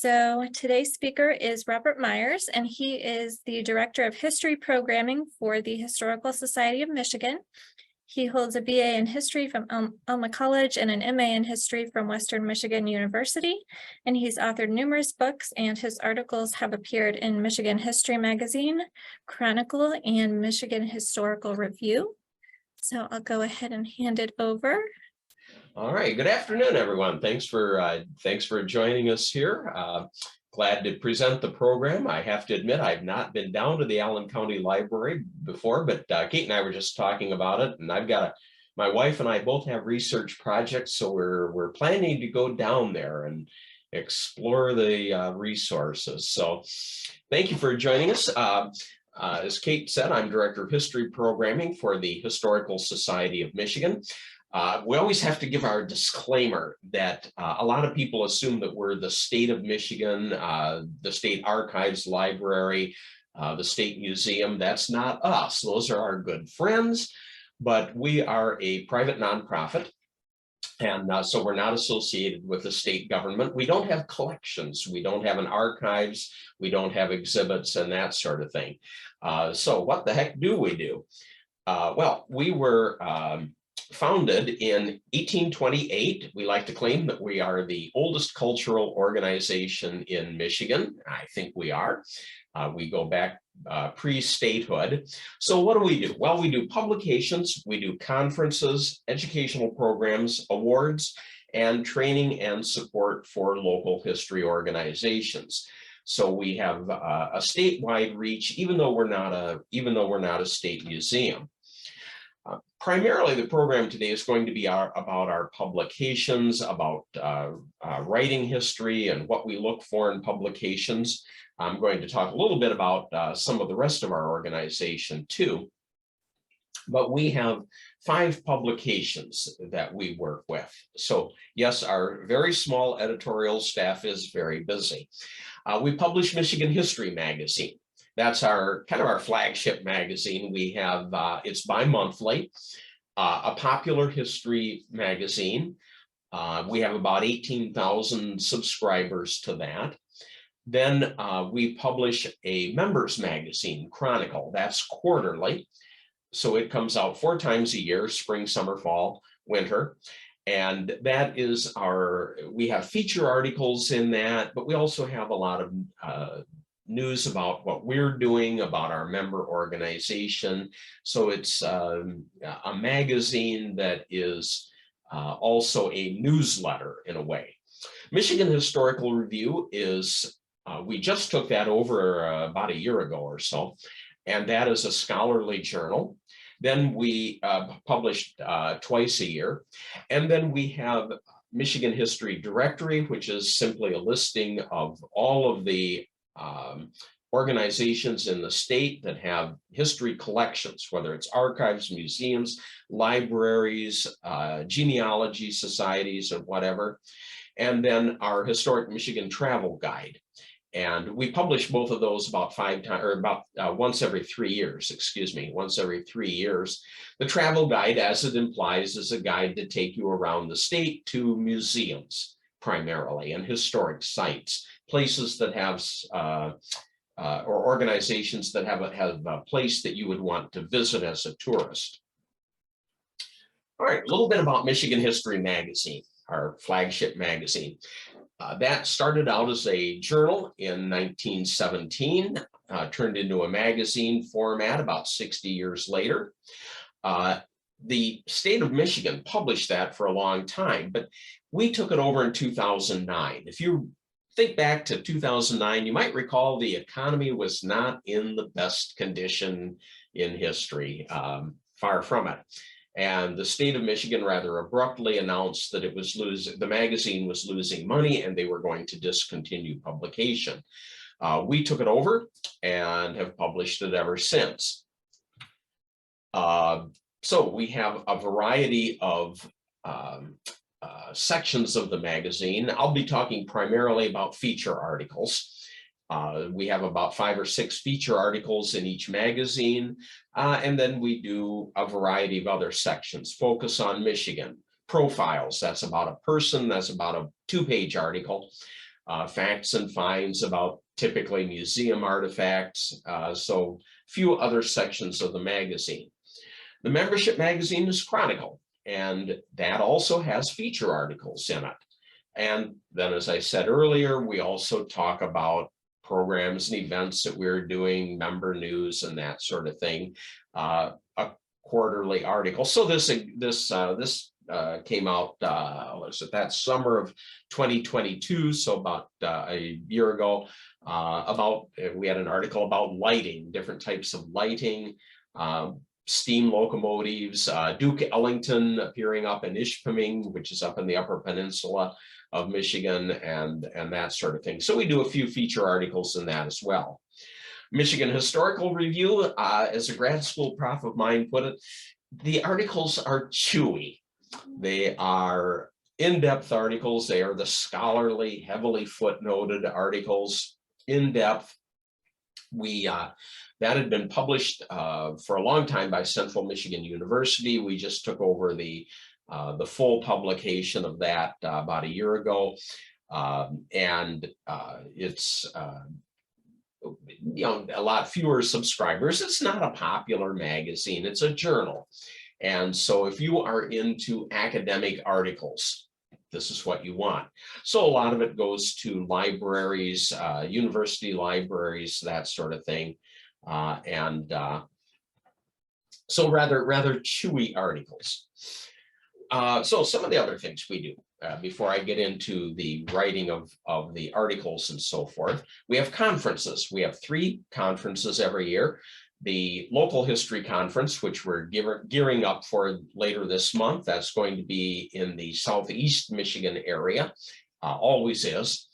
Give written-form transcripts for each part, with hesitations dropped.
So today's speaker is Robert Myers, and he is the Director of History Programming for the Historical Society of Michigan. He holds a BA in History from Alma College and an MA in History from Western Michigan University, and he's authored numerous books, and his articles have appeared in Michigan History Magazine, Chronicle, and Michigan Historical Review. So I'll go ahead and hand it over. All right. Good afternoon, everyone. Thanks for joining us here. Glad to present the program. I have to admit, I've not been down to the Allen County Library before, but Kate and I were just talking about it, and my wife and I both have research projects, so we're planning to go down there and explore the resources. So thank you for joining us. As Kate said, I'm Director of History Programming for the Historical Society of Michigan. We always have to give our disclaimer that a lot of people assume that we're the state of Michigan, the state archives library, the state museum. That's not us. Those are our good friends, but we are a private nonprofit. And so we're not associated with the state government. We don't have collections. We don't have an archives. We don't have exhibits and that sort of thing. So what the heck do we do? Well, we were founded in 1828. We like to claim that we are the oldest cultural organization in Michigan. I think we are. We go back pre-statehood. So what do? Well, we do publications, we do conferences, educational programs, awards, and training and support for local history organizations. So we have a statewide reach, even though we're not a state museum. Primarily, the program today is going to be about our publications, about writing history and what we look for in publications. I'm going to talk a little bit about some of the rest of our organization too. But we have 5 publications that we work with. So yes, our very small editorial staff is very busy. We publish Michigan History Magazine. That's our kind of our flagship magazine. We have it's bi-monthly, a popular history magazine. We have about 18,000 subscribers to that. Then we publish a members magazine, Chronicle. That's quarterly. So it comes out 4 times a year, spring, summer, fall, winter. And that is we have feature articles in that, but we also have a lot of news about what we're doing, about our member organization. So it's a magazine that is also a newsletter in a way. Michigan Historical Review is, we just took that over about a year ago or so, and that is a scholarly journal. Then we published twice a year. And then we have Michigan History Directory, which is simply a listing of all of the organizations in the state that have history collections, whether it's archives, museums, libraries, genealogy societies, or whatever. And then our Historic Michigan Travel Guide. And we publish both of those about 5 times, or about once every 3 years, once every 3 years. The travel guide, as it implies, is a guide to take you around the state to museums, primarily, and historic sites, places that have, or organizations that have a place that you would want to visit as a tourist. All right, a little bit about Michigan History Magazine, our flagship magazine. That started out as a journal in 1917, turned into a magazine format about 60 years later. The state of Michigan published that for a long time, but we took it over in 2009. If you think back to 2009, you might recall the economy was not in the best condition in history, far from it. And the state of Michigan rather abruptly announced that the magazine was losing money and they were going to discontinue publication. We took it over and have published it ever since. So we have a variety of sections of the magazine. I'll be talking primarily about feature articles. We have about 5 or 6 feature articles in each magazine, and then we do a variety of other sections. Focus on Michigan. Profiles, that's about a person, that's about a 2-page article. facts and finds about typically museum artifacts, so few other sections of the magazine. The membership magazine is Chronicle, and that also has feature articles in it. And then, as I said earlier, we also talk about programs and events that we're doing, member news and that sort of thing, a quarterly article. So this came out, was it that summer of 2022, so about a year ago, we had an article about lighting, different types of lighting, steam locomotives, Duke Ellington appearing up in Ishpeming, which is up in the Upper Peninsula of Michigan, and that sort of thing. So we do a few feature articles in that as well. Michigan Historical Review, as a grad school prof of mine put it, the articles are chewy. They are in-depth articles. They are the scholarly, heavily footnoted articles, in-depth. That had been published for a long time by Central Michigan University. We just took over the full publication of that about a year ago, and it's a lot fewer subscribers. It's not a popular magazine. It's a journal, and so if you are into academic articles, this is what you want. So a lot of it goes to libraries, university libraries, that sort of thing. So rather chewy articles. So some of the other things we do before I get into the writing of the articles and so forth, we have conferences. We have 3 conferences every year. The local history conference, which we're gearing up for later this month, that's going to be in the Southeast Michigan area, always is.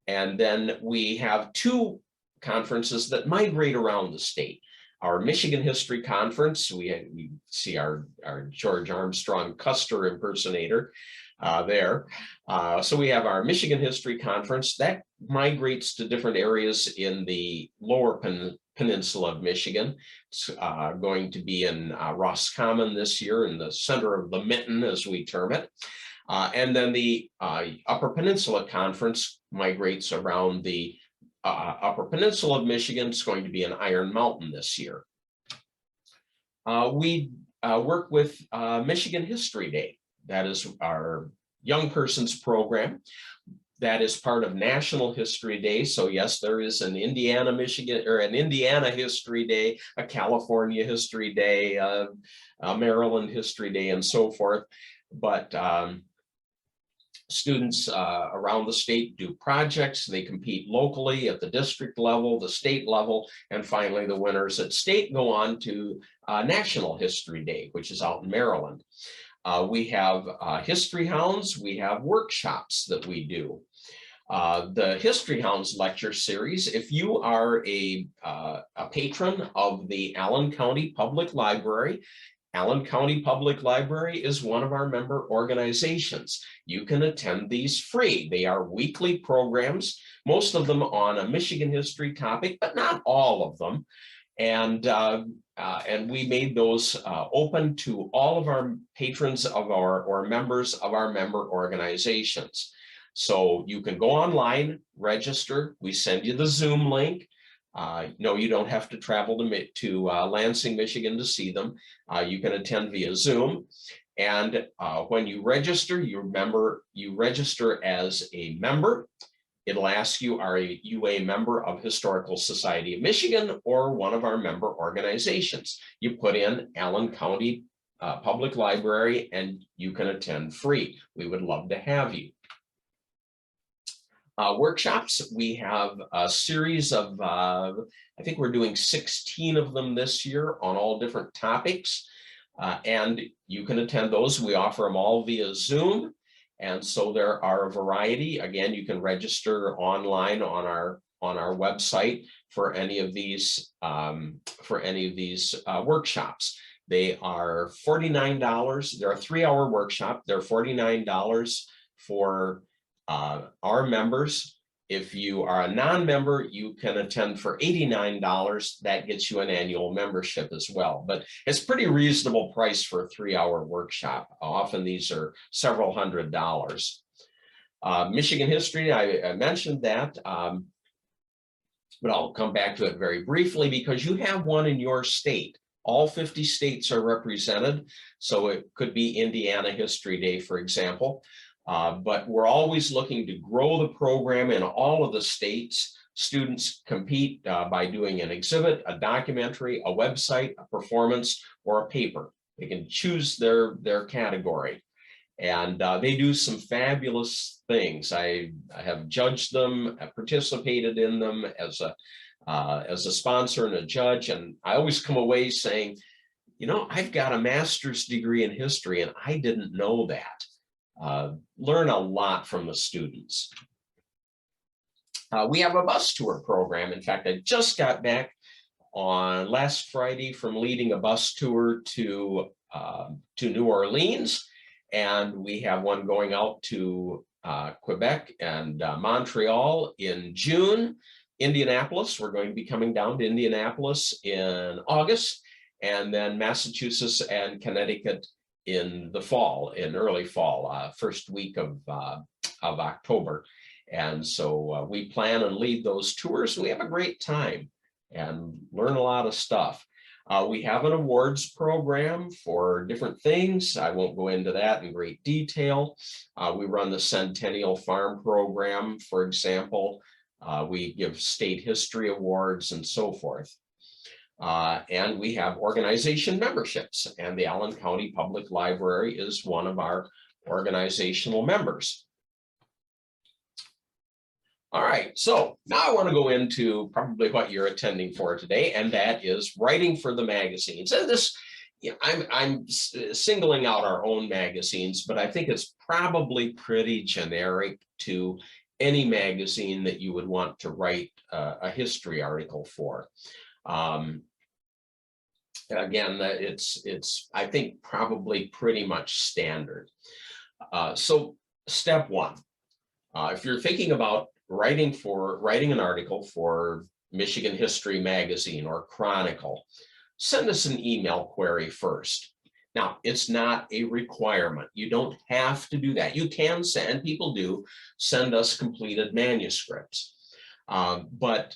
And then we have 2 conferences that migrate around the state. Our Michigan History Conference, we see our George Armstrong Custer impersonator there. So we have our Michigan History Conference that migrates to different areas in the lower peninsula of Michigan. It's going to be in Roscommon this year, in the center of the mitten, as we term it. And then the Upper Peninsula Conference migrates around the Upper Peninsula of Michigan. It's going to be in Iron Mountain this year. We work with Michigan History Day. That is our young persons program. That is part of National History Day. So yes, there is an Indiana History Day, a California History Day, a Maryland History Day, and so forth. But students around the state do projects. They compete locally at the district level, the state level, and finally the winners at state go on to National History Day, which is out in Maryland. We have History Hounds. We have workshops that we do. The History Hounds lecture series, if you are a patron of the Allen County Public Library, Allen County Public Library is one of our member organizations. You can attend these free. They are weekly programs, most of them on a Michigan history topic, but not all of them. And we made those open to all of our patrons of or members of our member organizations. So you can go online, register. We send you the Zoom link. No, you don't have to travel to Lansing, Michigan to see them. You can attend via Zoom. And when you register, you register as a member. It'll ask you, are you a member of Historical Society of Michigan or one of our member organizations? You put in Allen County Public Library and you can attend free. We would love to have you. Workshops, we have a series of, I think we're doing 16 of them this year on all different topics, and you can attend those. We offer them all via Zoom, and so there are a variety. Again, you can register online on our website for any of these workshops. They are $49. They're a 3-hour workshop. They're $49 for our members. If you are a non-member, you can attend for $89. That gets you an annual membership as well. But it's pretty reasonable price for a 3-hour workshop. Often these are several $100s. Michigan history, I mentioned that, but I'll come back to it very briefly because you have one in your state. All 50 states are represented, so it could be Indiana History Day, for example. But we're always looking to grow the program in all of the states. Students compete by doing an exhibit, a documentary, a website, a performance, or a paper. They can choose their category. And they do some fabulous things. I have judged them, participated in them as a sponsor and a judge. And I always come away saying, you know, I've got a master's degree in history and I didn't know that. Learn a lot from the students. We have a bus tour program. In fact, I just got back on last Friday from leading a bus tour to New Orleans. And we have one going out to Quebec and Montreal in June. Indianapolis, we're going to be coming down to Indianapolis in August, and then Massachusetts and Connecticut in the fall, in early fall, first week of October. And so we plan and lead those tours. We have a great time and learn a lot of stuff. We have an awards program for different things. I won't go into that in great detail. We run the Centennial Farm program, for example. We give state history awards and so forth. And we have organization memberships, and the Allen County Public Library is one of our organizational members. All right, so now I want to go into probably what you're attending for today, and that is writing for the magazines. And this, you know, I'm singling out our own magazines, but I think it's probably pretty generic to any magazine that you would want to write a history article for. Again, it's I think probably pretty much standard. So step one, if you're thinking about writing an article for Michigan History Magazine or Chronicle, send us an email query first. Now, it's not a requirement. You don't have to do that. You can send, people do, send us completed manuscripts. But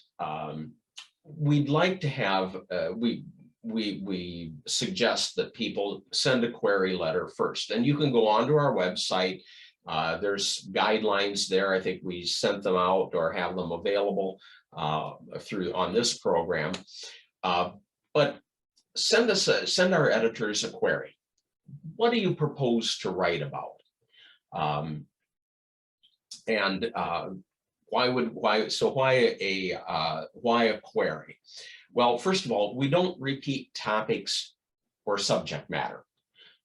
we'd like to have, we suggest that people send a query letter first. And you can go onto our website. There's guidelines there. I think we sent them out or have them available on this program. But send our editors a query. What do you propose to write about? Why a query? Well, first of all, we don't repeat topics or subject matter.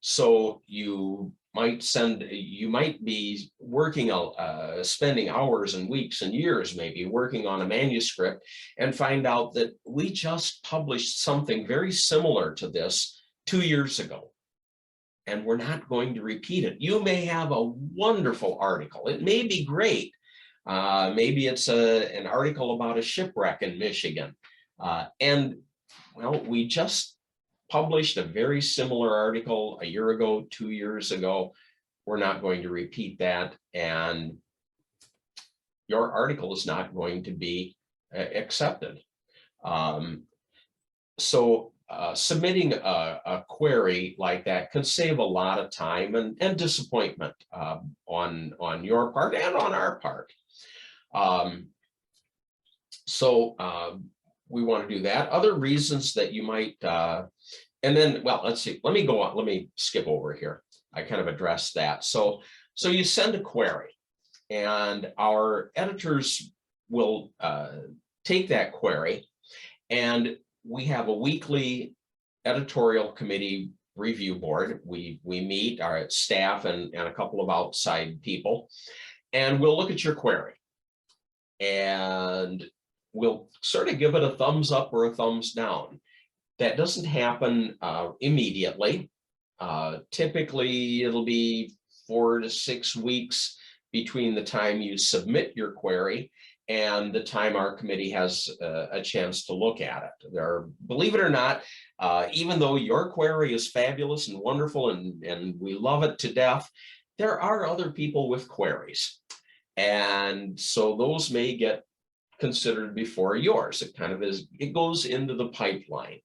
So you might be working, spending hours and weeks and years maybe working on a manuscript and find out that we just published something very similar to this 2 years ago, and we're not going to repeat it. You may have a wonderful article. It may be great. Maybe it's an article about a shipwreck in Michigan. And well, we just published a very similar article a year ago, 2 years ago. We're not going to repeat that, and your article is not going to be accepted. Submitting a query like that can save a lot of time and disappointment on your part and on our part. We want to do that. Other reasons that you might, and then, well, let's see, let me go on, let me skip over here. I kind of addressed that. So you send a query, and our editors will take that query, and we have a weekly editorial committee review board. We meet, our staff and a couple of outside people, and we'll look at your query, and we'll sort of give it a thumbs up or a thumbs down. That doesn't happen immediately. Typically, it'll be 4 to 6 weeks between the time you submit your query and the time our committee has a chance to look at it. Believe it or not, even though your query is fabulous and wonderful and we love it to death, there are other people with queries. And so those may get considered before yours. It kind of is, it goes into the pipeline.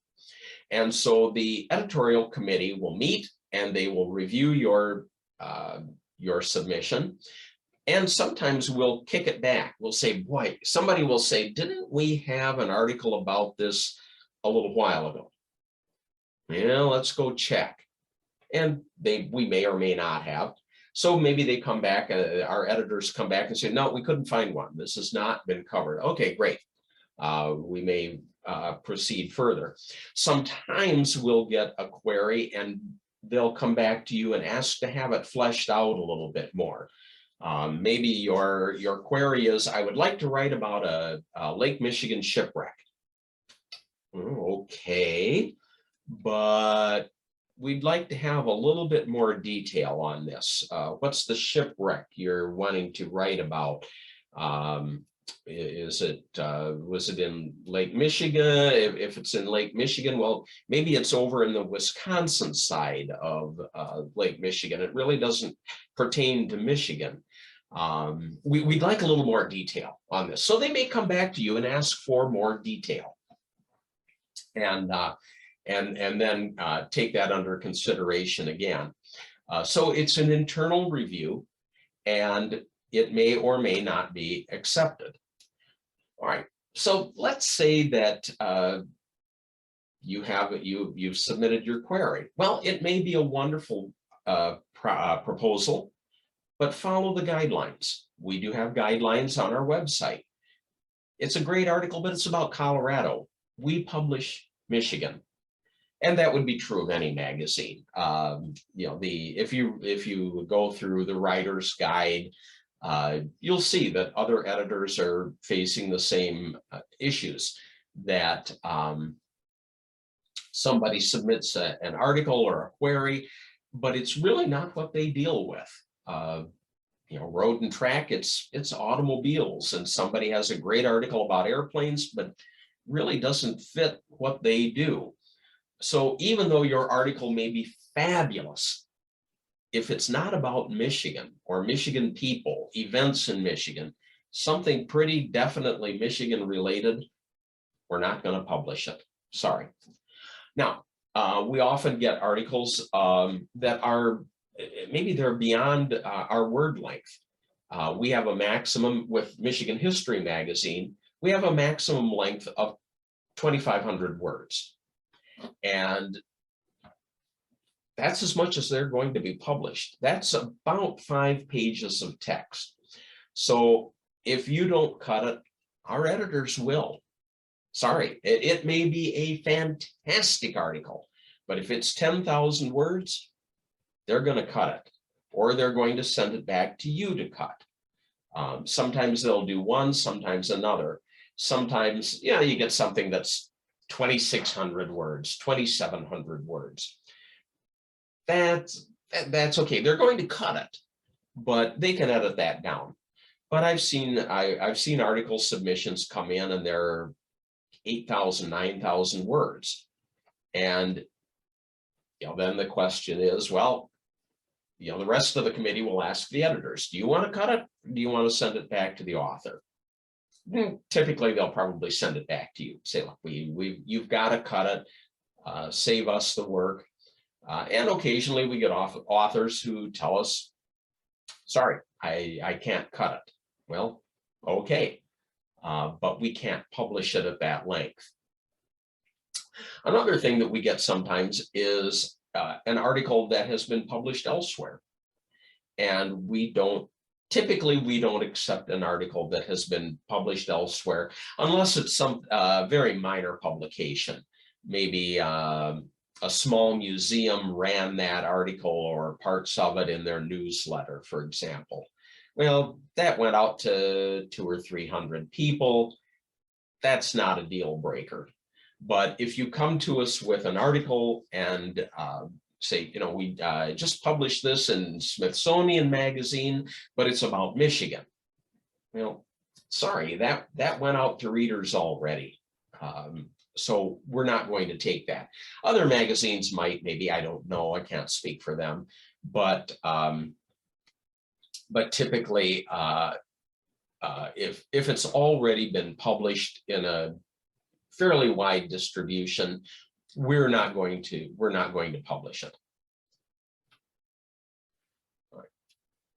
And so the editorial committee will meet and they will review your submission. And sometimes we'll kick it back. We'll say, boy, somebody will say, didn't we have an article about this a little while ago? Yeah, let's go check. And we may or may not have. So maybe they come back, our editors come back and say, no, we couldn't find one. This has not been covered. Okay, great. We may proceed further. Sometimes we'll get a query and they'll come back to you and ask to have it fleshed out a little bit more. Maybe your query is, I would like to write about a Lake Michigan shipwreck. Okay, but we'd like to have a little bit more detail on this. What's the shipwreck you're wanting to write about? Was it in Lake Michigan? If it's in Lake Michigan, well, maybe it's over in the Wisconsin side of Lake Michigan. It really doesn't pertain to Michigan. We'd like a little more detail on this. So they may come back to you and ask for more detail. And then take that under consideration again. So it's an internal review, and it may or may not be accepted. All right, so let's say that you've submitted your query. Well, it may be a wonderful proposal, but follow the guidelines. We do have guidelines on our website. It's a great article, but it's about Colorado. We publish Michigan. And that would be true of any magazine. If you go through the writer's guide, you'll see that other editors are facing the same issues, that somebody submits an article or a query, but it's really not what they deal with. Road and track, it's automobiles, and somebody has a great article about airplanes, but really doesn't fit what they do. So even though your article may be fabulous, if it's not about Michigan or Michigan people, events in Michigan, something pretty definitely Michigan related, we're not going to publish it. Sorry. Now, we often get articles that are, maybe they're beyond our word length. We have a maximum with Michigan History Magazine. We have a maximum length of 2,500 words. And that's as much as they're going to be published. That's about 5 pages of text. So if you don't cut it, our editors will. Sorry, it may be a fantastic article, but if it's 10,000 words, they're going to cut it, or they're going to send it back to you to cut. Sometimes they'll do one, sometimes another. Sometimes, you get something that's 2,600 words, 2,700 words. That's okay. They're going to cut it, but they can edit that down. But I've seen article submissions come in and they're 8,000, 9,000 words. And then the question is, well, the rest of the committee will ask the editors, do you want to cut it? Or do you want to send it back to the author? Typically, they'll probably send it back to you. Say, look, you've got to cut it, save us the work. And occasionally we get authors who tell us, sorry, I can't cut it. Well, okay, but we can't publish it at that length. Another thing that we get sometimes is an article that has been published elsewhere. And typically we don't accept an article that has been published elsewhere unless it's some very minor publication. Maybe a small museum ran that article or parts of it in their newsletter, for example. Well, that went out to 200 or 300 people. That's not a deal breaker. But if you come to us with an article and say, we just published this in Smithsonian Magazine, but it's about Michigan. Well, sorry, that went out to readers already. So we're not going to take that. Other magazines might, maybe, I don't know, I can't speak for them, but typically if it's already been published in a fairly wide distribution, we're not going to publish it.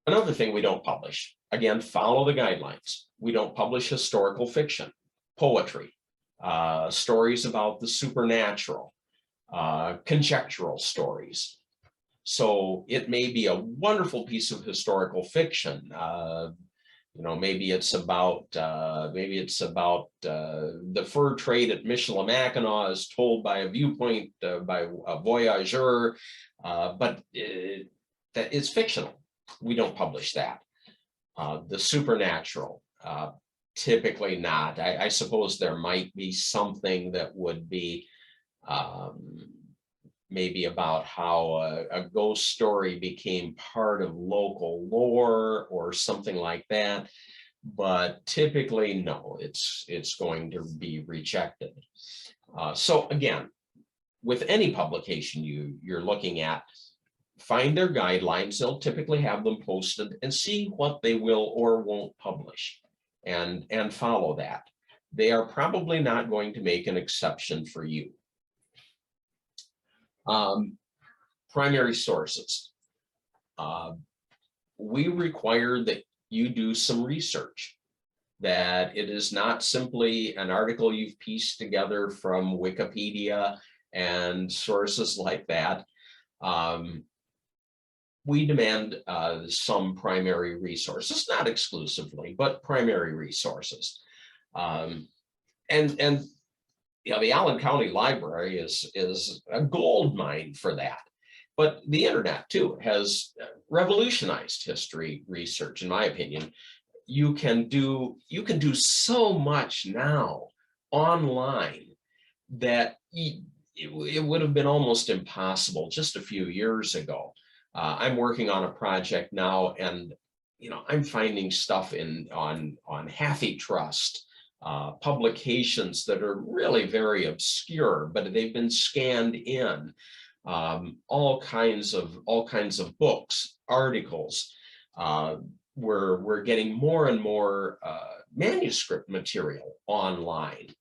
Another thing we don't publish, again, follow the guidelines. We don't publish historical fiction, poetry, stories about the supernatural, conjectural stories. So it may be a wonderful piece of historical fiction. Maybe it's about the fur trade at Michilimackinac is told by a viewpoint by a voyageur, but that is fictional. We don't publish that. The supernatural, typically not. I suppose there might be something that would be maybe about how a ghost story became part of local lore or something like that. But typically, no, it's going to be rejected. So again, with any publication you're looking at, find their guidelines. They'll typically have them posted, and see what they will or won't publish, and follow that. They are probably not going to make an exception for you. Primary sources. We require that you do some research, that it is not simply an article you've pieced together from Wikipedia and sources like that. We demand some primary resources, not exclusively, but primary resources. The Allen County Library is a gold mine for that. But the internet too has revolutionized history research, in my opinion. You can do so much now online that it would have been almost impossible just a few years ago. I'm working on a project now, and I'm finding stuff on Hathi Trust, publications that are really very obscure, but they've been scanned in. All kinds of books, articles. We're getting more and more manuscript material online.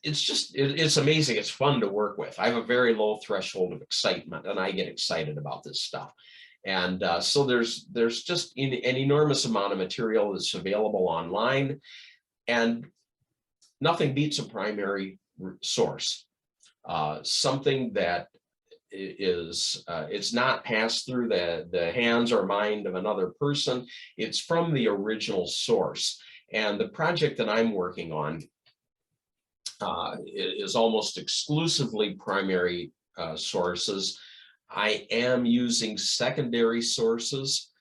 It's amazing. It's fun to work with. I have a very low threshold of excitement, and I get excited about this stuff. And so there's just an enormous amount of material that's available online, and nothing beats a primary source. Something that is it's not passed through the hands or mind of another person. It's from the original source. And the project that I'm working on is almost exclusively primary sources. I am using secondary sources,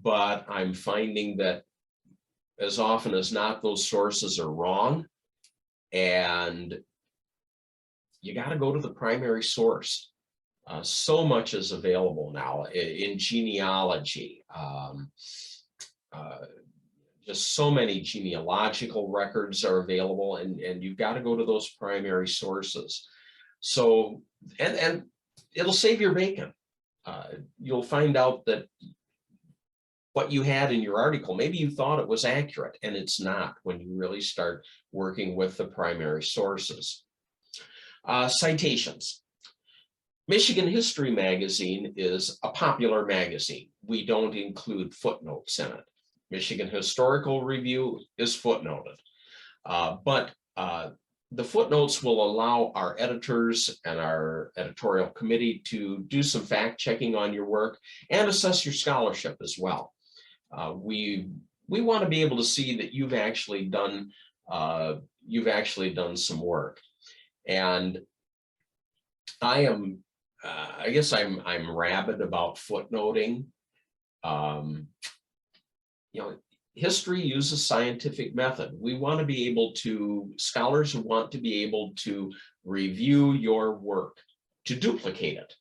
but I'm finding that as often as not, those sources are wrong, and you got to go to the primary source. So much is available now in genealogy. Just so many genealogical records are available, and you've got to go to those primary sources. So, and it'll save your bacon. You'll find out that what you had in your article, maybe you thought it was accurate, and it's not when you really start working with the primary sources. Citations. Michigan History Magazine is a popular magazine. We don't include footnotes in it. Michigan Historical Review is footnoted. But the footnotes will allow our editors and our editorial committee to do some fact checking on your work and assess your scholarship as well. We want to be able to see that you've actually done some work. And I guess I'm rabid about footnoting. History uses scientific method. We want to be able to, scholars want to be able to review your work, to duplicate it.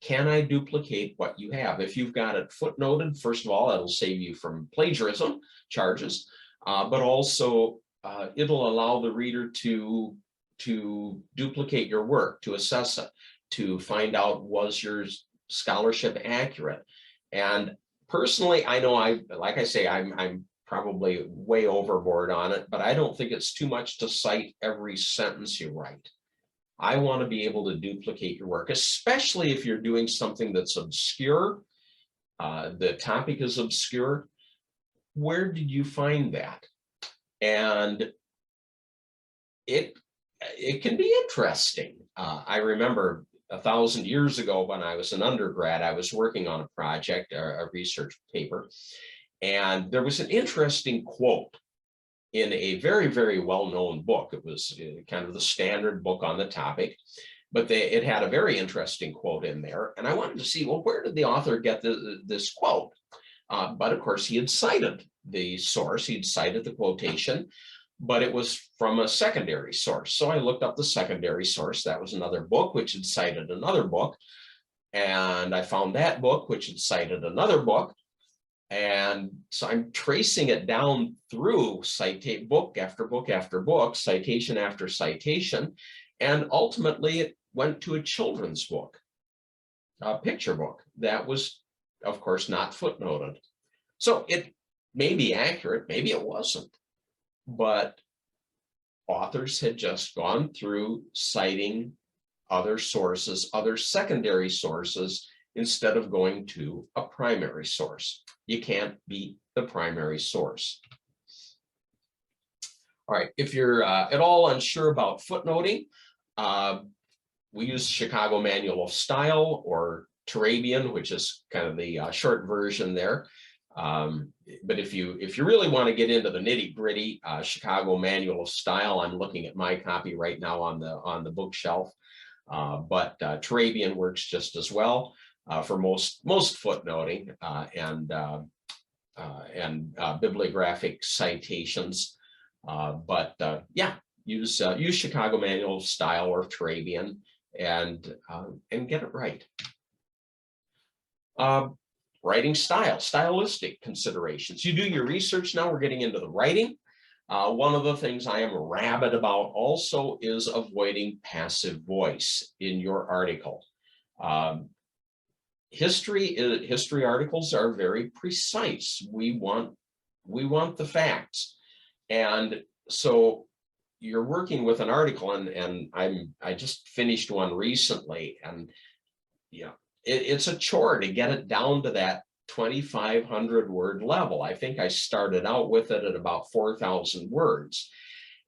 Can I duplicate what you have? If you've got it footnoted, first of all, that'll save you from plagiarism charges, but also it'll allow the reader to duplicate your work, to assess it, to find out, was your scholarship accurate? And Personally, I know like I say, I'm probably way overboard on it, but I don't think it's too much to cite every sentence you write. I want to be able to duplicate your work, especially if you're doing something that's obscure. The topic is obscure. Where did you find that? And it can be interesting. I remember 1,000 years ago when I was an undergrad, I was working on a project, a research paper, and there was an interesting quote in a very, very well-known book. It was kind of the standard book on the topic, but it had a very interesting quote in there. And I wanted to see, well, where did the author get this quote? But of course, he had cited the source, he'd cited the quotation, but it was from a secondary source. So I looked up the secondary source. That was another book which had cited another book. And I found that book which had cited another book. And so I'm tracing it down through book after book after book, citation after citation. And ultimately it went to a children's book, a picture book that was, of course, not footnoted. So it may be accurate, maybe it wasn't, but authors had just gone through citing other sources, other secondary sources, instead of going to a primary source. You can't beat the primary source. All right, if you're at all unsure about footnoting, we use Chicago Manual of Style or Turabian, which is kind of the short version there. But if you really want to get into the nitty gritty, Chicago Manual of Style, I'm looking at my copy right now on the bookshelf. But Turabian works just as well for most footnoting and bibliographic citations. Yeah, use Chicago Manual of Style or Turabian and get it right. Writing style, stylistic considerations. You do your research now, we're getting into the writing. One of the things I am rabid about also is avoiding passive voice in your article. History articles are very precise. We want the facts. And so you're working with an article, and I just finished one recently, and yeah, it's a chore to get it down to that 2,500 word level. I think I started out with it at about 4,000 words.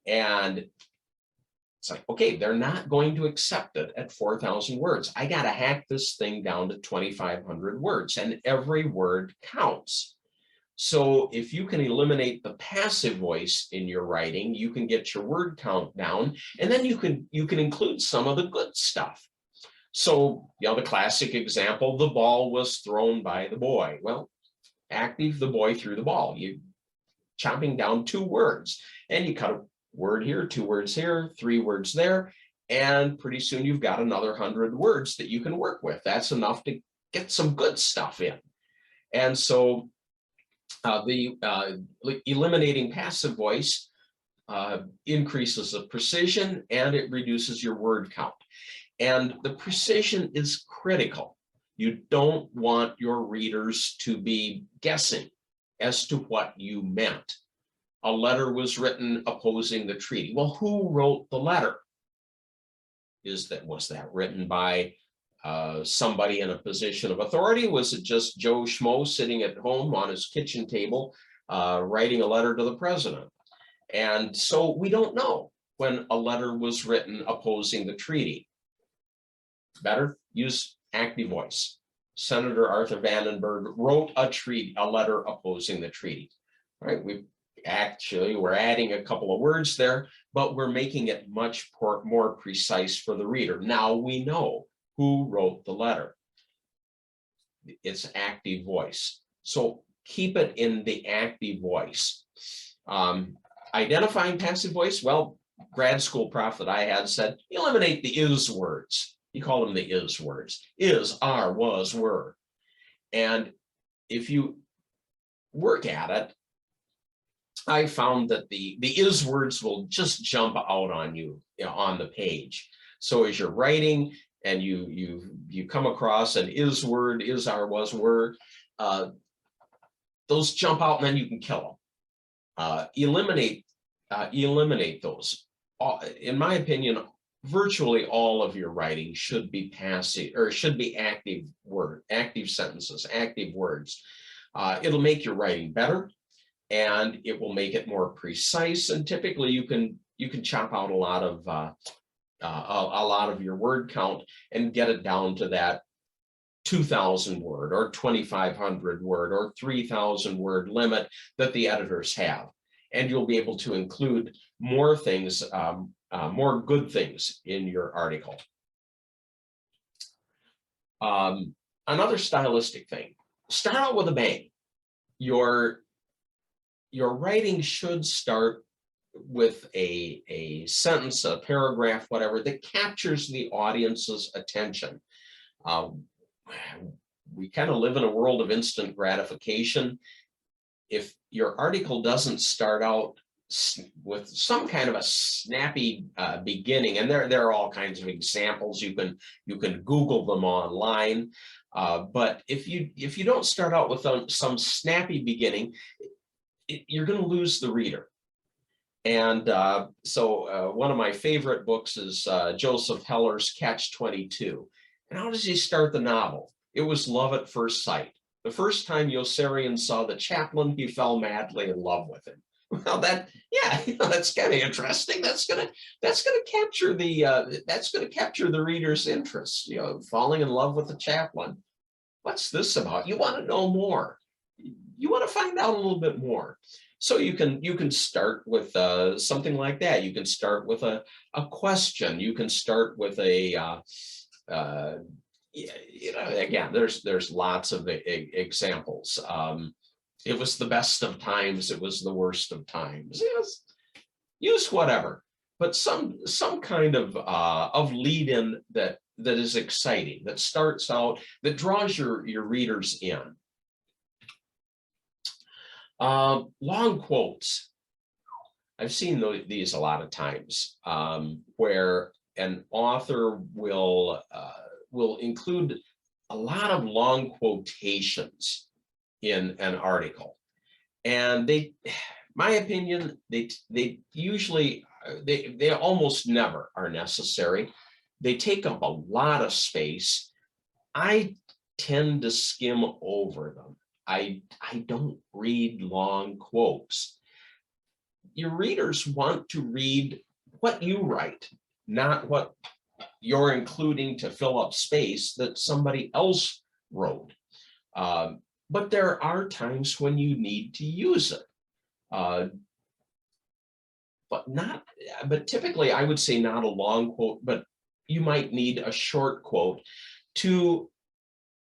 And it's like, okay, they're not going to accept it at 4,000 words. I got to hack this thing down to 2,500 words, and every word counts. So if you can eliminate the passive voice in your writing, you can get your word count down, and then you can include some of the good stuff. So, the classic example, the ball was thrown by the boy. Well, active, the boy threw the ball. You chopping down 2 words, and you cut a word here, 2 words here, 3 words there, and pretty soon you've got another 100 words that you can work with. That's enough to get some good stuff in. And so eliminating passive voice increases the precision, and it reduces your word count. And the precision is critical. You don't want your readers to be guessing as to what you meant. A letter was written opposing the treaty. Well, who wrote the letter? Was that written by somebody in a position of authority? Was it just Joe Schmo sitting at home on his kitchen table writing a letter to the president? And so we don't know when a letter was written opposing the treaty. Better use active voice. Senator Arthur Vandenberg wrote a letter opposing the treaty. Right? We're adding a couple of words there, but we're making it much more precise for the reader. Now we know who wrote the letter. It's active voice. So keep it in the active voice. Identifying passive voice, well, grad school prof that I had said, eliminate the is words. You call them the is words. Is, are, was, were. And if you work at it, I found that the is words will just jump out on you, on the page. So as you're writing and you come across an is word, is, are, was, were, those jump out and then you can kill them. Eliminate those. In my opinion, virtually all of your writing should be passive, or should be active sentences, active words. It'll make your writing better, and it will make it more precise. And typically, you can chop out a lot of your word count and get it down to that 2,000 word or 2,500 word or 3,000 word limit that the editors have. And you'll be able to include more things, more good things in your article. Another stylistic thing, start out with a bang. Your writing should start with a sentence, a paragraph, whatever, that captures the audience's attention. We kind of live in a world of instant gratification. If your article doesn't start out with some kind of a snappy beginning, and there are all kinds of examples, you can Google them online. But if you don't start out with some snappy beginning, you're going to lose the reader. And so one of my favorite books is Joseph Heller's Catch-22. And how does he start the novel? It was love at first sight. The first time Yossarian saw the chaplain, he fell madly in love with him. Well, that's kind of interesting. That's gonna capture the reader's interest. Falling in love with the chaplain. What's this about? You want to know more. You want to find out a little bit more. So you can start with something like that. You can start with a question. You can start with a again, there's lots of examples. It was the best of times. It was the worst of times. Yes, use whatever, but some kind of lead-in that is exciting, that starts out, that draws your readers in. Long quotes. I've seen these a lot of times, where an author will include a lot of long quotations in an article, and my opinion, they usually they almost never are necessary. They take up a lot of space. I tend to skim over them. I don't read long quotes. Your readers want to read what you write, not what you're including to fill up space that somebody else wrote. But there are times when you need to use it. But typically I would say not a long quote, but you might need a short quote to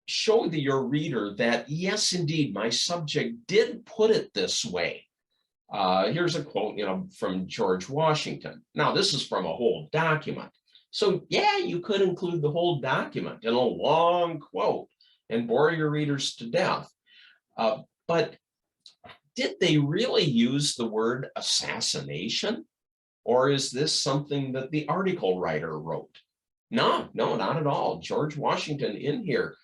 show your reader that, yes, indeed, my subject did put it this way. Here's a quote, from George Washington. Now, this is from a whole document. So yeah, you could include the whole document in a long quote and bore your readers to death. But did they really use the word assassination? Or is this something that the article writer wrote? No, not at all. George Washington in here.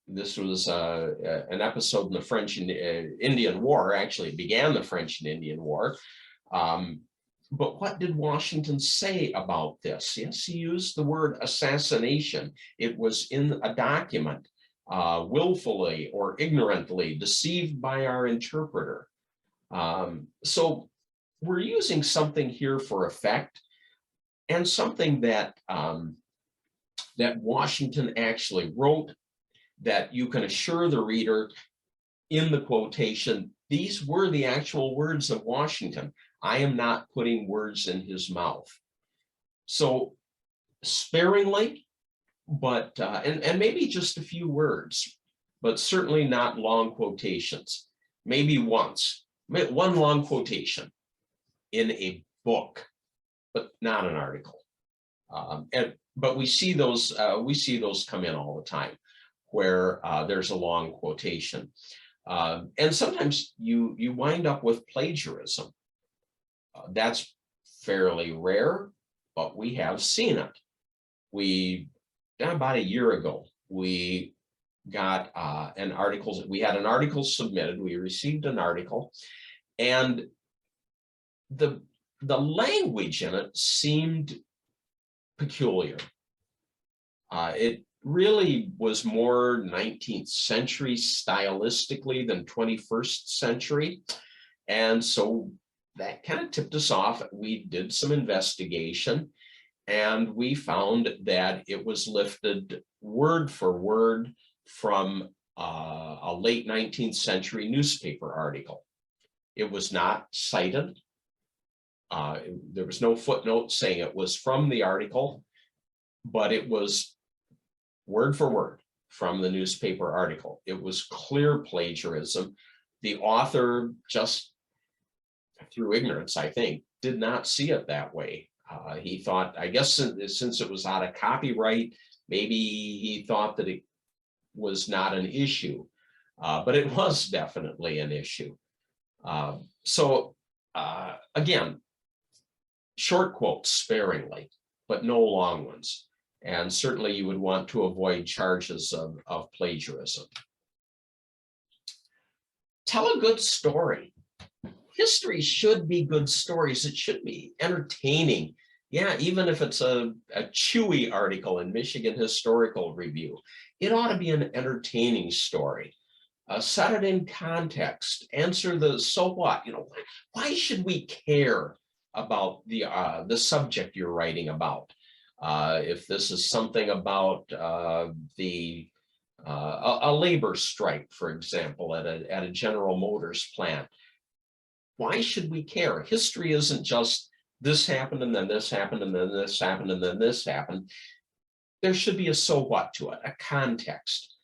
This was an episode in the French and Indian War. Actually, it began the French and Indian War. But what did Washington say about this? Yes, he used the word assassination. It was in a document, willfully or ignorantly deceived by our interpreter. So we're using something here for effect, and something that that Washington actually wrote, that you can assure the reader in the quotation, these were the actual words of Washington. I am not putting words in his mouth. So sparingly, but and maybe just a few words, but certainly not long quotations. Maybe one long quotation in a book, but not an article. But we see those come in all the time, where there's a long quotation, and sometimes you wind up with plagiarism. That's fairly rare, but we have seen it. About a year ago, we got an article. We had an article submitted. We received an article, and the language in it seemed peculiar. It really was more 19th century stylistically than 21st century. And so that kind of tipped us off. We did some investigation, and we found that it was lifted word for word from a late 19th century newspaper article. It was not cited. There was no footnote saying it was from the article, but it was word for word from the newspaper article. It was clear plagiarism. The author, just through ignorance, I think, did not see it that way. He thought, I guess, since it was out of copyright, maybe he thought that it was not an issue, but it was definitely an issue. Again, short quotes sparingly, but no long ones. And certainly you would want to avoid charges of plagiarism. Tell a good story. History should be good stories. It should be entertaining. Yeah, even if it's a chewy article in Michigan Historical Review, it ought to be an entertaining story. Set it in context. Answer the so what. Why should we care about the subject you're writing about? If this is something about a labor strike, for example, at a General Motors plant, why should we care? History isn't just this happened and then this happened and then this happened and then this happened. There should be a so what to it, a context,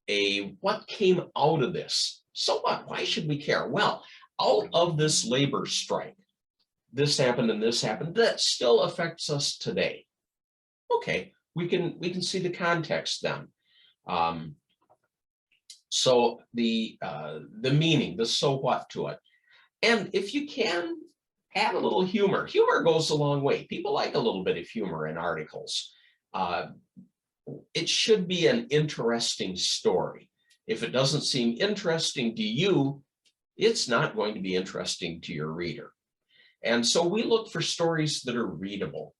a what came out of this. So what? Why should we care? Well, out of this labor strike, this happened and this happened. That still affects us today. Okay, we can see the context then. So the meaning, the so what to it. And if you can, add a little humor. Humor goes a long way. People like a little bit of humor in articles. It should be an interesting story. If it doesn't seem interesting to you, it's not going to be interesting to your reader. And so we look for stories that are readable.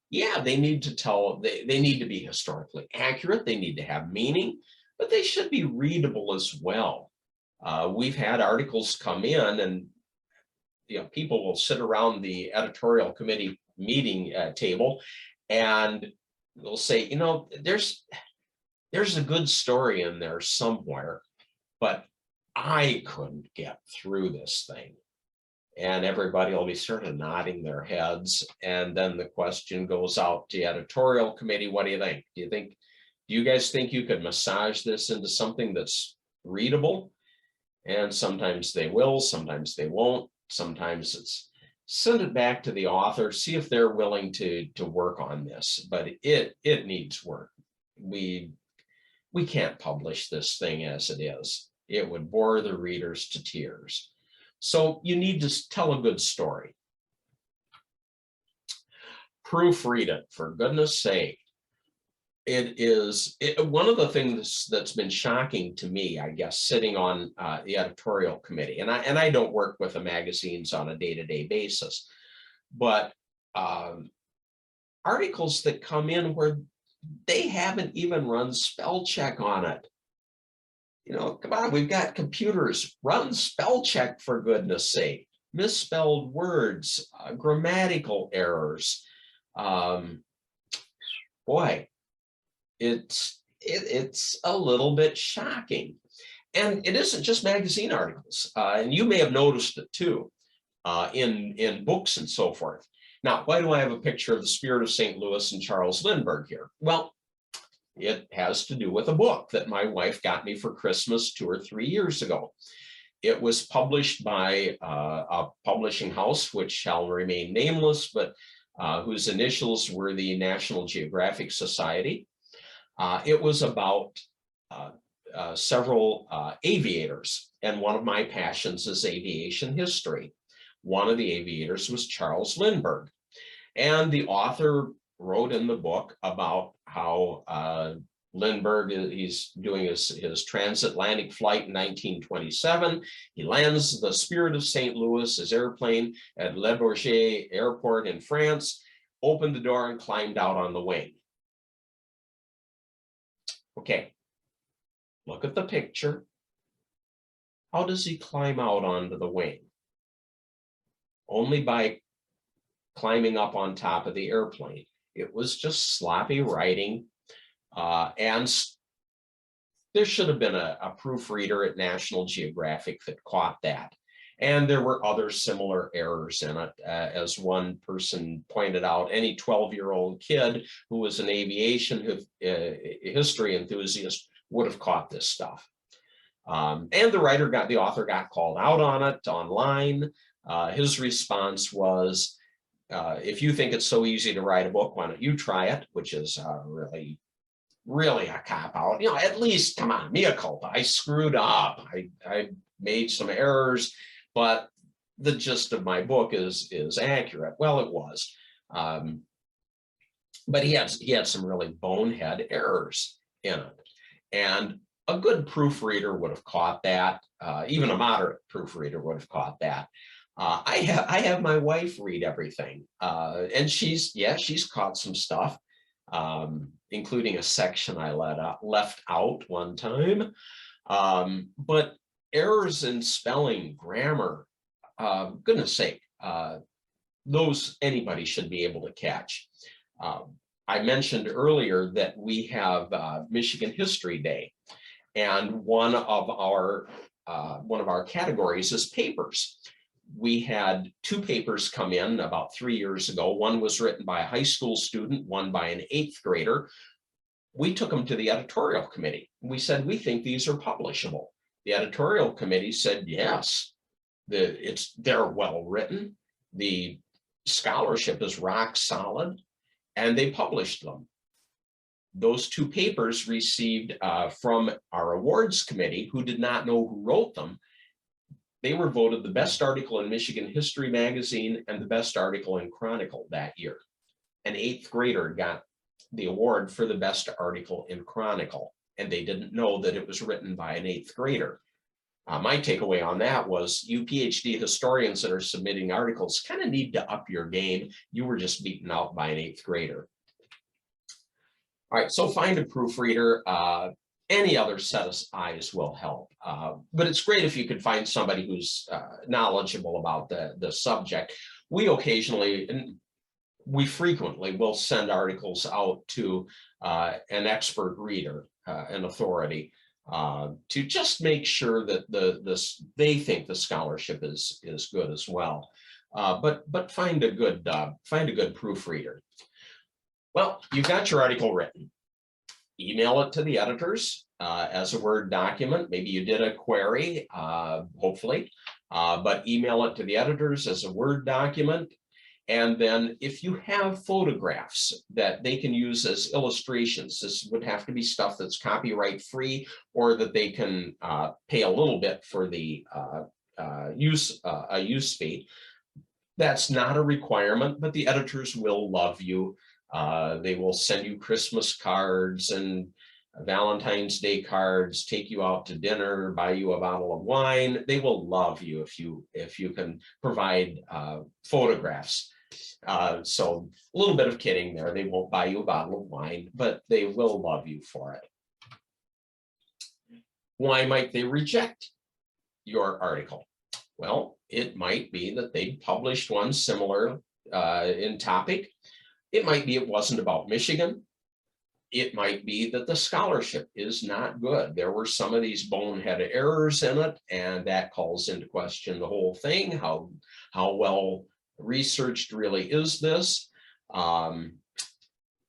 Yeah, they need to tell, they need to be historically accurate. They need to have meaning, but they should be readable as well. We've had articles come in, and people will sit around the editorial committee meeting table, and they'll say, there's a good story in there somewhere, but I couldn't get through this thing. And everybody will be sort of nodding their heads. And then the question goes out to the editorial committee. What do you think? Do you guys think you could massage this into something that's readable? And sometimes they will, sometimes they won't. Sometimes it's send it back to the author, see if they're willing to work on this, but it needs work. We can't publish this thing as it is. It would bore the readers to tears. So you need to tell a good story. Proofread it, for goodness sake. One of the things that's been shocking to me, I guess, sitting on the editorial committee, and I don't work with the magazines on a day-to-day basis, but articles that come in where they haven't even run spell check on it. Come on, we've got computers, run spell check, for goodness sake. Misspelled words, grammatical errors. Boy, it's a little bit shocking. And it isn't just magazine articles, and you may have noticed it too, in books and so forth. Now, why do I have a picture of the Spirit of St. Louis and Charles Lindbergh here? Well, it has to do with a book that my wife got me for Christmas 2 or 3 years ago. It was published by a publishing house, which shall remain nameless, but whose initials were the National Geographic Society. It was about several aviators, and one of my passions is aviation history. One of the aviators was Charles Lindbergh, and the author wrote in the book about how Lindbergh, he's doing his transatlantic flight in 1927. He lands the Spirit of St. Louis, his airplane, at Le Bourget Airport in France, opened the door and climbed out on the wing. Okay, look at the picture. How does he climb out onto the wing? Only by climbing up on top of the airplane. It was just sloppy writing. And there should have been a proofreader at National Geographic that caught that. And there were other similar errors in it. As one person pointed out, any 12-year-old kid who was an aviation history enthusiast would have caught this stuff. And the author got called out on it online. His response was, if you think it's so easy to write a book, why don't you try it? Which is really a cop-out. You know, at least, come on, mea culpa. I screwed up. I made some errors, but the gist of my book is accurate. Well, it was. But he had some really bonehead errors in it. And a good proofreader would have caught that. Even a moderate proofreader would have caught that. I have my wife read everything. And she's caught some stuff. Including a section I left out one time. But errors in spelling, grammar, goodness sake, those anybody should be able to catch. I mentioned earlier that we have Michigan History Day, and one of our categories is papers. We had 2 papers come in about 3 years ago. One was written by a high school student, one by an 8th grader. We took them to the editorial committee. We said, we think these are publishable. The editorial committee said, yes, they're well written. The scholarship is rock solid, and they published them. Those 2 papers received from our awards committee, who did not know who wrote them. They were voted the best article in Michigan History Magazine and the best article in Chronicle that year. An 8th grader got the award for the best article in Chronicle, and they didn't know that it was written by an 8th grader. My takeaway on that was, you PhD historians that are submitting articles kind of need to up your game. You were just beaten out by an 8th grader. All right, so find a proofreader. Any other set of eyes will help. But it's great if you could find somebody who's knowledgeable about the subject. We occasionally, and we frequently will send articles out to an expert reader, an authority, to just make sure that they think the scholarship is good as well. But find a good proofreader. Well, you've got your article written. Email it to the editors as a Word document. Maybe you did a query, hopefully, but email it to the editors as a Word document. And then if you have photographs that they can use as illustrations, this would have to be stuff that's copyright free, or that they can pay a little bit for the use fee. That's not a requirement, but the editors will love you. They will send you Christmas cards and Valentine's Day cards, take you out to dinner, buy you a bottle of wine. They will love you if you can provide photographs. So a little bit of kidding there. They won't buy you a bottle of wine, but they will love you for it. Why might they reject your article? Well, it might be that they published one similar in topic. It might be it wasn't about Michigan. It might be that the scholarship is not good. There were some of these bonehead errors in it, and that calls into question the whole thing. How well researched really is this? And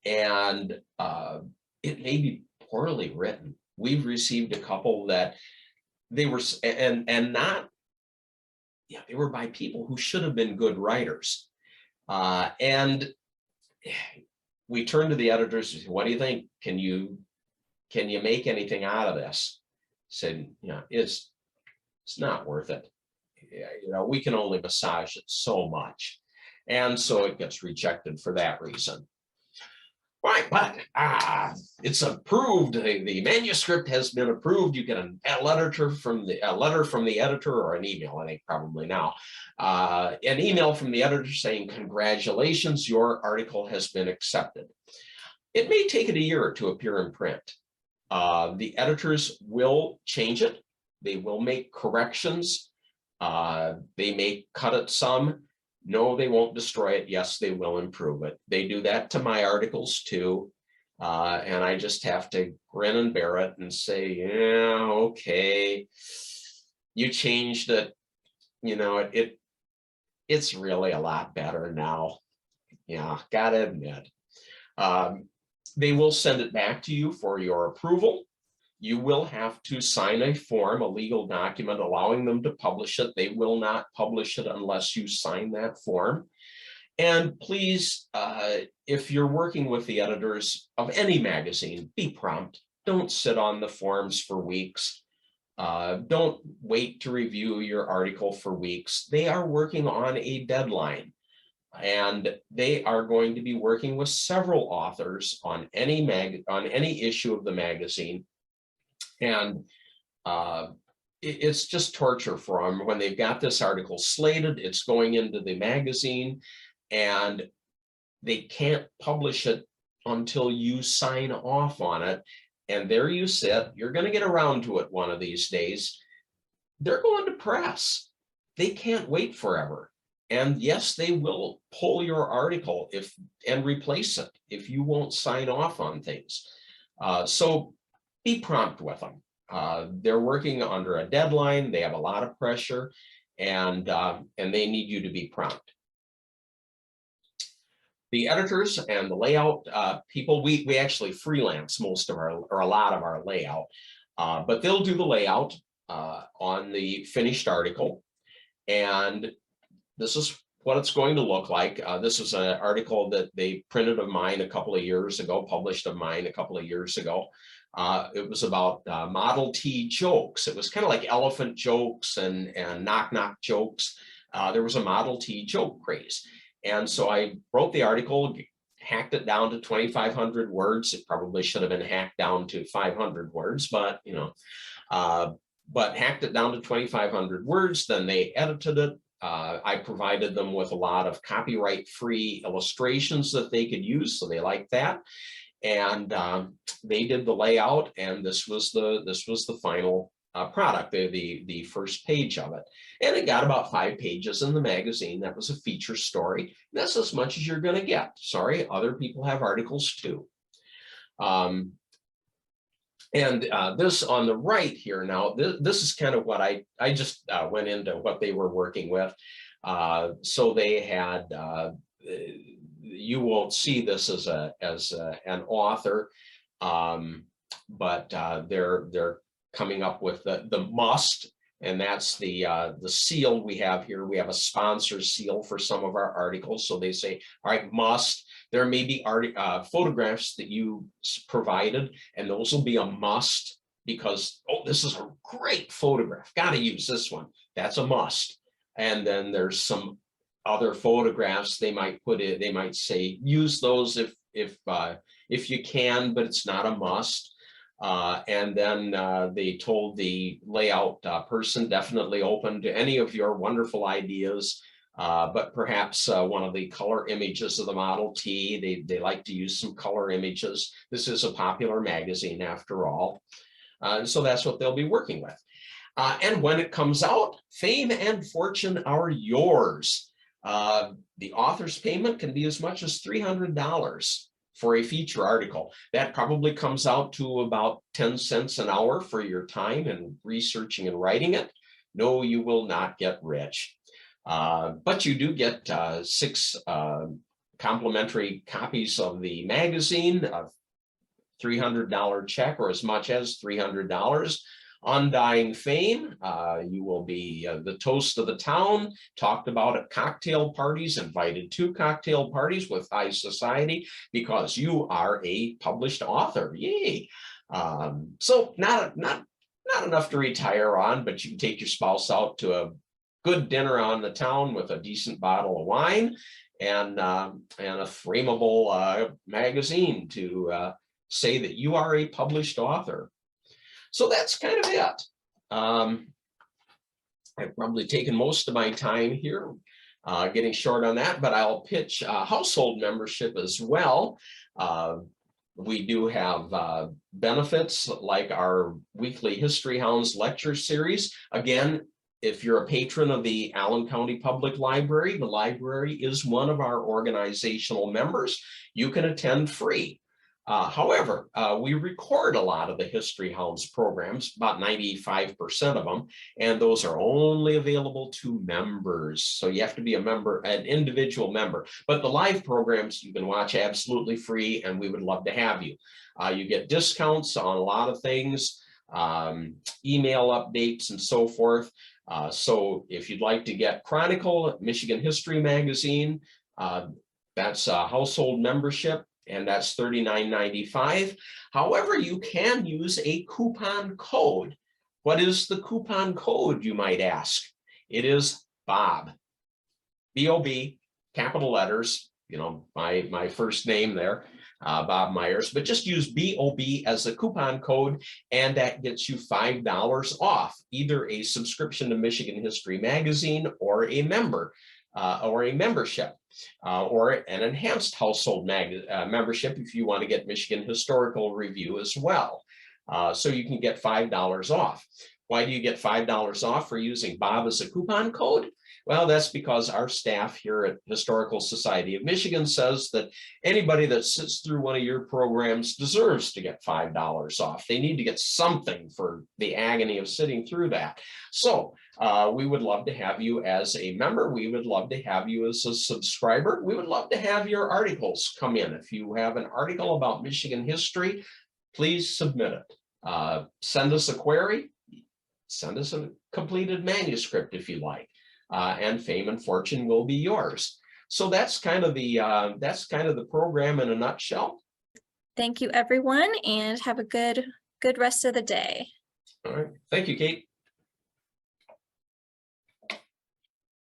it may be poorly written. We've received a couple that they were, and not, yeah, they were by people who should have been good writers. And we turned to the editors and said, what do you think? Can you make anything out of this? Said, yeah, it's not worth it. You know, we can only massage it so much. And so it gets rejected for that reason. Right, but it's approved. The manuscript has been approved. You get a letter from the editor, or an email, I think probably now, an email from the editor saying, congratulations, your article has been accepted. It may take it a year to appear in print. The editors will change it. They will make corrections. They may cut it some. No, they won't destroy it. Yes, they will improve it. They do that to my articles too. And I just have to grin and bear it and say, yeah, okay, you changed it. You know, it's really a lot better now. Yeah, gotta admit. They will send it back to you for your approval. You will have to sign a form, a legal document allowing them to publish it. They will not publish it unless you sign that form. And please, if you're working with the editors of any magazine, be prompt. Don't sit on the forms for weeks. Don't wait to review your article for weeks. They are working on a deadline. And they are going to be working with several authors on any issue of the magazine. And it's just torture for them when they've got this article slated, it's going into the magazine, and they can't publish it until you sign off on it. And there you sit, you're going to get around to it one of these days. They're going to press. They can't wait forever. And yes, they will pull your article and replace it if you won't sign off on things. So be prompt with them. They're working under a deadline. They have a lot of pressure, and they need you to be prompt. The editors and the layout people, we actually freelance most of or a lot of our layout, but they'll do the layout on the finished article. And this is what it's going to look like. This is an article that they printed of mine a couple of years ago, published of mine a couple of years ago. It was about Model T jokes. It was kind of like elephant jokes and knock-knock jokes. There was a Model T joke craze. And so I wrote the article, hacked it down to 2,500 words. It probably should have been hacked down to 500 words, but you know, but hacked it down to 2,500 words. Then they edited it. I provided them with a lot of copyright-free illustrations that they could use, so they liked that. And they did the layout, and this was the final product, the first page of it. And it got about 5 pages in the magazine. That was a feature story. That's as much as you're going to get. Sorry, other people have articles too. And this on the right here now, this is kind of what I just went into what they were working with. So they had, you won't see this as an author, but they're coming up with the must, and that's the seal we have here. We have a sponsor seal for some of our articles. So they say, all right, must. There may be photographs that you provided, and those will be a must because, oh, this is a great photograph. Got to use this one. That's a must. And then there's some other photographs they might put in. They might say use those if you can, but it's not a must. And then they told the layout person, definitely open to any of your wonderful ideas. But perhaps one of the color images of the Model T, they like to use some color images. This is a popular magazine after all. And so that's what they'll be working with. And when it comes out, fame and fortune are yours. The author's payment can be as much as $300 for a feature article. That probably comes out to about 10 cents an hour for your time and researching and writing it. No, you will not get rich. But you do get 6 complimentary copies of the magazine, a $300 check, or as much as $300. Undying fame. You will be the toast of the town, talked about at cocktail parties, invited to cocktail parties with high society because you are a published author. Yay! So not enough to retire on, but you can take your spouse out to a good dinner on the town with a decent bottle of wine, and a frameable magazine to say that you are a published author. So that's kind of it. I've probably taken most of my time here, getting short on that, but I'll pitch household membership as well. We do have benefits like our weekly History Hounds lecture series. Again, if you're a patron of the Allen County Public Library, the library is one of our organizational members. You can attend free. However, we record a lot of the History Hounds programs, about 95% of them, and those are only available to members. So you have to be a member, an individual member. But the live programs you can watch absolutely free, and we would love to have you. You get discounts on a lot of things, email updates and so forth. So if you'd like to get Chronicle, Michigan History Magazine, that's a household membership, and that's $39.95. However, you can use a coupon code. What is the coupon code, you might ask? It is Bob, B-O-B, capital letters, you know, my first name there, Bob Myers, but just use B-O-B as a coupon code, and that gets you $5 off either a subscription to Michigan History Magazine or a member or a membership. Or an enhanced household membership if you want to get Michigan Historical Review as well. So you can get $5 off. Why do you get $5 off for using Bob as a coupon code? Well, that's because our staff here at Historical Society of Michigan says that anybody that sits through one of your programs deserves to get $5 off. They need to get something for the agony of sitting through that. So we would love to have you as a member. We would love to have you as a subscriber. We would love to have your articles come in. If you have an article about Michigan history, please submit it. Send us a query. Send us a completed manuscript if you like. And fame and fortune will be yours. So that's kind of the program in a nutshell. Thank you, everyone, and have a good rest of the day. All right. Thank you, Kate.